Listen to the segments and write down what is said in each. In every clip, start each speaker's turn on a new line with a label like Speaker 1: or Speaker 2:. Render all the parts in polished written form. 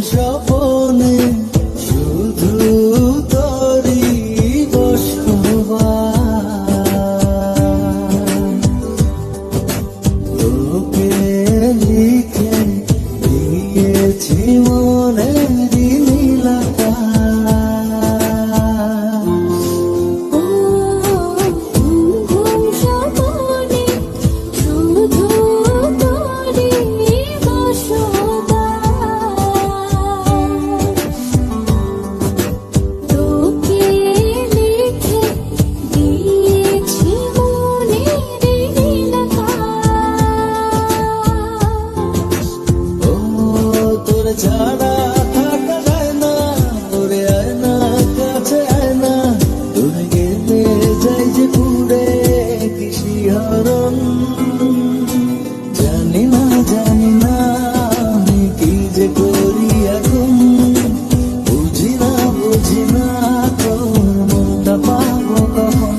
Speaker 1: স্বপনে শুধু তোরই বসবাস। তোকে লিখে দিয়েছি মনের নীলাকাশ। ছাড়া থাকা যায় না, তোরে আয় না, কাছে আয় না, তোরে গেলে যাই যে পুরে কি শিহরণ। জানি না আমি কি যে করি এখন, বুঝি না তোর মনটা পাবো কখন।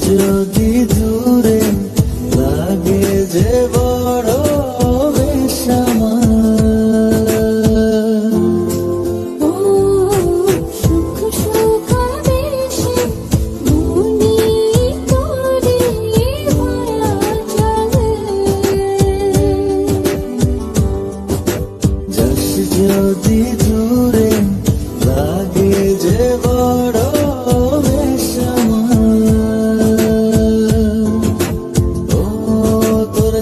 Speaker 1: যদি দূরে লাগে যে বড় বেশ আমার, যদি দূরে লাগে যে বড় বেশ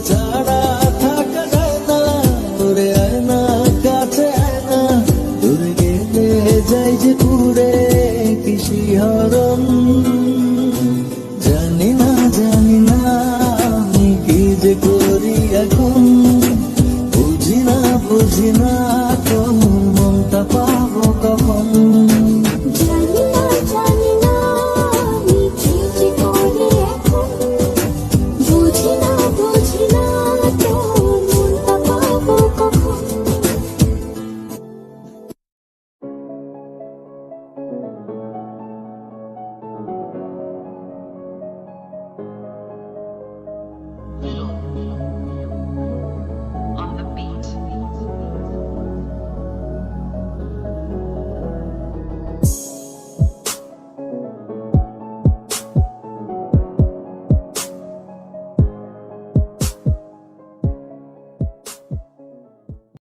Speaker 1: ছাড়া থাকা যায় না, তোরে আয় না, কাছে আয় না, দূরে গেলে যাই যে পুরে কি শিহরণ।